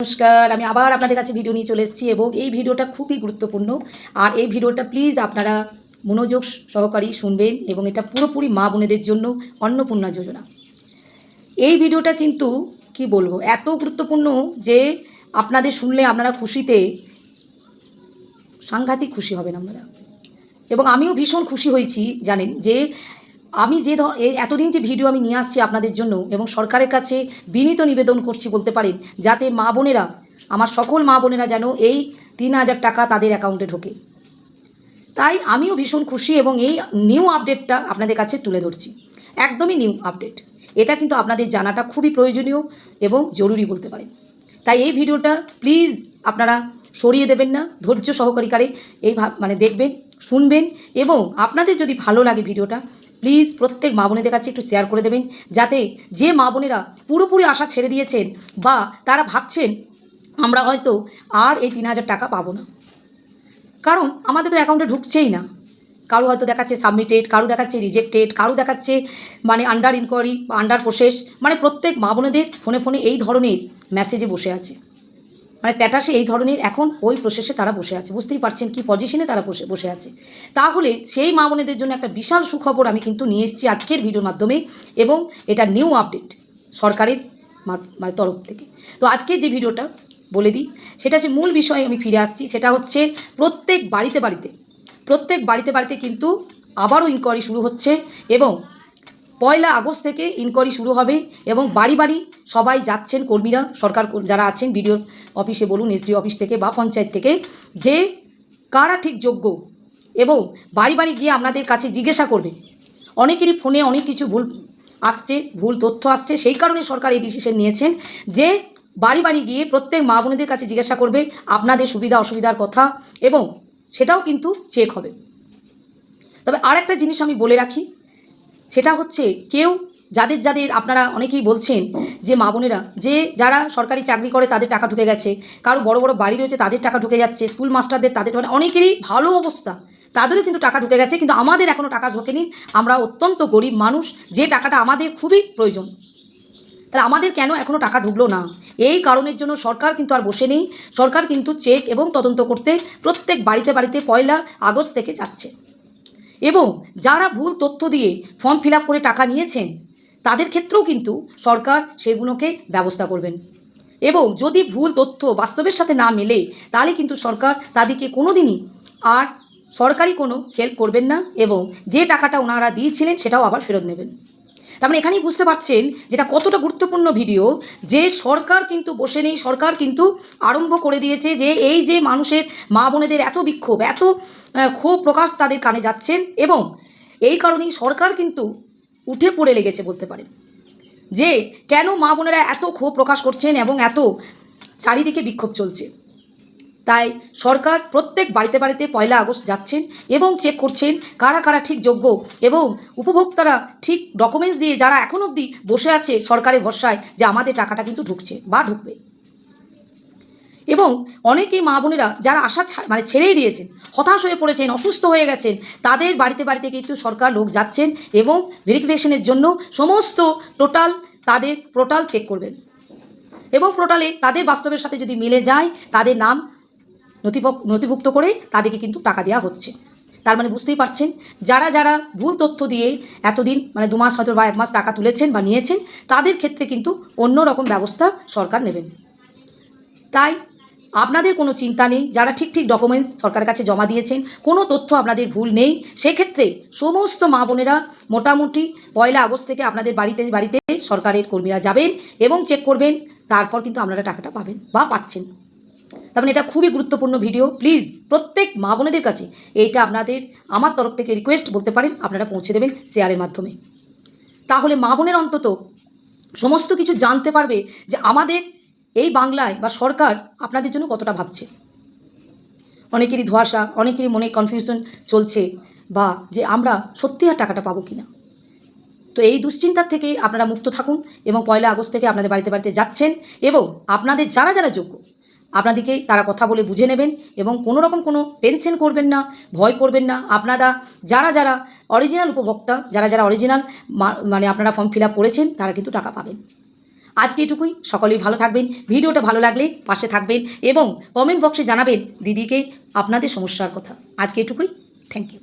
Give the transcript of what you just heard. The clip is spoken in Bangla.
নমস্কার, আমি আবার আপনাদের কাছে ভিডিও নিয়ে চলে এসেছি এবং এই ভিডিওটা খুবই গুরুত্বপূর্ণ। আর এই ভিডিওটা প্লিজ আপনারা মনোযোগ সহকারে শুনবেন এবং এটা পুরোপুরি মা বোনেদের জন্য অন্নপূর্ণা যোজনা। এই ভিডিওটা কিন্তু কি বলবো, এত গুরুত্বপূর্ণ যে আপনাদের শুনলে আপনারা খুশিতে সাংঘাতিক খুশি হবেন আপনারা। এবং আমিও ভীষণ খুশি হয়েছি জানেন যে আমি যে এতদিন যে ভিডিও আমি নিয়ে আসছি আপনাদের জন্য এবং সরকারের কাছে বিনীত নিবেদন করছি বলতে পারেন, যাতে মা বোনেরা, আমার সকল মা বোনেরা যেন এই ৩,০০০ টাকা তাদের অ্যাকাউন্টে ঢোকে। তাই আমিও ভীষণ খুশি এবং এই নিউ আপডেটটা আপনাদের কাছে তুলে ধরছি। একদমই নিউ আপডেট, এটা কিন্তু আপনাদের জানাটা খুবই প্রয়োজনীয় এবং জরুরি বলতে পারেন। তাই এই ভিডিওটা প্লিজ আপনারা সরিয়ে দেবেন না, ধৈর্য সহকারে এই দেখবেন, শুনবেন এবং আপনাদের যদি ভালো লাগে ভিডিওটা প্লিজ প্রত্যেক মা বোনেদের কাছে একটু শেয়ার করে দেবেন, যাতে যে মা বোনেরা পুরোপুরি আশা ছেড়ে দিয়েছেন বা তারা ভাবছেন আমরা হয়তো আর এই ৩,০০০ টাকা পাবো না, কারণ আমাদের তো অ্যাকাউন্টে ঢুকছেই না। কারো হয়তো দেখাচ্ছে সাবমিটেড, কারো দেখাচ্ছে রিজেক্টেড, কারো দেখাচ্ছে আন্ডার ইনকোয়ারি বা আন্ডার প্রসেস। প্রত্যেক মা বোনেদের ফোনে ফোনে এই ধরনের মেসেজে বসে আছে, স্ট্যাটাসে এই ধরনের এখন ওই প্রসেসে তারা বসে আছে। বুঝতেই পারছেন কি পজিশনে তারা বসে আছে। তাহলে সেই মা বোনেদের জন্য একটা বিশাল সুখবর আমি কিন্তু নিয়ে এসেছি আজকের ভিডিওর মাধ্যমে এবং এটা নিউ আপডেট সরকারের তরফ থেকে। তো আজকে যে ভিডিওটা বলে দিই, সেটা হচ্ছে মূল বিষয়ে আমি ফিরে আসছি। সেটা হচ্ছে প্রত্যেক বাড়িতে কিন্তু আবারও ইনকোয়ারি শুরু হচ্ছে এবং 1 আগস্ট থেকে ইনকোয়ারি শুরু হবে এবং বাড়ি বাড়ি সবাই যাচ্ছেন কর্মীরা, সরকার যারা আছেন বিডিও অফিসে বলুন, এসডিও অফিস থেকে বা পঞ্চায়েত থেকে, যে কারা ঠিক যোগ্য এবং বাড়ি বাড়ি গিয়ে আপনাদের কাছে জিজ্ঞাসা করবে। অনেকেরই ফোনে অনেক কিছু ভুল তথ্য আসছে, সেই কারণে সরকার এই ডিসিশন নিয়েছেন যে বাড়ি বাড়ি গিয়ে প্রত্যেক মা বোনেদের কাছে জিজ্ঞাসা করবে আপনাদের সুবিধা অসুবিধার কথা এবং সেটাও কিন্তু চেক হবে। তবে আর একটা জিনিস আমি বলে রাখি, সেটা হচ্ছে যাদের আপনারা অনেকেই বলছেন যে মা বোনেরা যে যারা সরকারি চাকরি করে তাদের টাকা ঢুকে গেছে, কারো বড় বড় বাড়ি রয়েছে তাদের টাকা ঢুকে যাচ্ছে, স্কুল মাস্টারদের তাদের অনেকেরই ভালো অবস্থা, তাদেরও কিন্তু টাকা ঢুকে গেছে, কিন্তু আমাদের এখনও টাকা ঢোকেনি। আমরা অত্যন্ত গরিব মানুষ, যে টাকাটা আমাদের খুবই প্রয়োজন, তাহলে আমাদের কেন এখনও টাকা ঢুকলো না? এই কারণের জন্য সরকার কিন্তু আর বসে নেই। সরকার কিন্তু চেক এবং তদন্ত করতে প্রত্যেক বাড়িতে 1 আগস্ট থেকে যাচ্ছে এবং যারা ভুল তথ্য দিয়ে ফর্ম ফিল আপ করে টাকা নিয়েছেন তাদের ক্ষেত্রেও কিন্তু সরকার সেগুলোকে ব্যবস্থা করবেন এবং যদি ভুল তথ্য বাস্তবের সাথে না মেলে তাহলে কিন্তু সরকার তাদেরকে কোনো দিনই আর সরকারি কোনো হেল্প করবেন না এবং যে টাকাটা ওনারা দিয়েছিলেন সেটাও আবার ফেরত নেবেন। তার এখানেই বুঝতে পারছেন যেটা কতটা গুরুত্বপূর্ণ ভিডিও, যে সরকার কিন্তু বসে নেই, সরকার কিন্তু আরম্ভ করে দিয়েছে যে এই যে মানুষের মা বোনেদের এত বিক্ষোভ, এত ক্ষোভ প্রকাশ তাদের কানে যাচ্ছেন এবং এই কারণেই সরকার কিন্তু উঠে পড়ে লেগেছে বলতে পারেন যে কেন মা বোনেরা এত ক্ষোভ প্রকাশ করছেন এবং এত চারিদিকে বিক্ষোভ চলছে। তাই সরকার প্রত্যেক বাড়িতে 1 আগস্ট যাচ্ছেন এবং চেক করছেন কারা কারা ঠিক যোগ্য এবং উপভোক্তারা ঠিক ডকুমেন্টস দিয়ে যারা এখন অবধি বসে আছে সরকারের ভরসায় যে আমাদের টাকাটা কিন্তু ঢুকছে বা ঢুকবে। এবং অনেকেই মা বোনেরা যারা আশা ছেড়েই দিয়েছেন, হতাশ হয়ে পড়েছেন, অসুস্থ হয়ে গেছেন, তাদের বাড়িতে কিন্তু সরকার লোক যাচ্ছেন এবং ভেরিফিকেশনের জন্য সমস্ত তাদের পোর্টাল চেক করবেন এবং পোর্টালে তাদের বাস্তবের সাথে যদি মিলে যায় তাদের নাম নথিভুক্ত করে তাদেরকে কিন্তু টাকা দেওয়া হচ্ছে। তার বুঝতেই পারছেন যারা যারা ভুল তথ্য দিয়ে এতদিন 2 মাস হয়তো বা 1 মাস টাকা তুলেছেন বা নিয়েছেন তাদের ক্ষেত্রে কিন্তু অন্য রকম ব্যবস্থা সরকার নেবেন। তাই আপনাদের কোনো চিন্তা নেই, যারা ঠিক ডকুমেন্টস সরকারের কাছে জমা দিয়েছেন, কোনো তথ্য আপনাদের ভুল নেই, সেক্ষেত্রে সমস্ত মা বোনেরা মোটামুটি 1 আগস্ট থেকে আপনাদের বাড়িতে সরকারের কর্মীরা যাবেন এবং চেক করবেন, তারপর কিন্তু আপনারা টাকাটা পাবেন বা পাচ্ছেন। তার এটা খুবই গুরুত্বপূর্ণ ভিডিও। প্লিজ প্রত্যেক মা বোনেদের কাছে এইটা আমার তরফ থেকে রিকোয়েস্ট বলতে পারেন, আপনারা পৌঁছে দেবেন শেয়ারের মাধ্যমে। তাহলে মা বোনের অন্তত সমস্ত কিছু জানতে পারবে যে আমাদের এই বাংলায় বা সরকার আপনাদের জন্য কতটা ভাবছে। অনেকেরই ধোঁয়াশা, অনেকেরই মনে কনফিউশন চলছে বা যে আমরা সত্যি আর টাকাটা পাবো কিনা। তো এই দুশ্চিন্তার থেকে আপনারা মুক্ত থাকুন এবং 1 আগস্ট থেকে আপনাদের বাড়িতে যাচ্ছেন এবং আপনাদের যারা যারা যোগ্য আপনাদেরকে তারা কথা বলে বুঝে নেবেন এবং কোনো রকম কোনো টেনশন করবেন না, ভয় করবেন না। আপনারা যারা যারা অরিজিনাল উপভোক্তা, যারা যারা অরিজিনাল আপনারা ফর্ম ফিল আপ করেছেন তারা কিন্তু টাকা পাবেন। আজকে এটুকুই। সকলেই ভালো থাকবেন। ভিডিওটা ভালো লাগলে পাশে থাকবেন এবং কমেন্ট বক্সে জানাবেন দিদিকে আপনাদের সমস্যার কথা। আজকে এটুকুই। Thank you.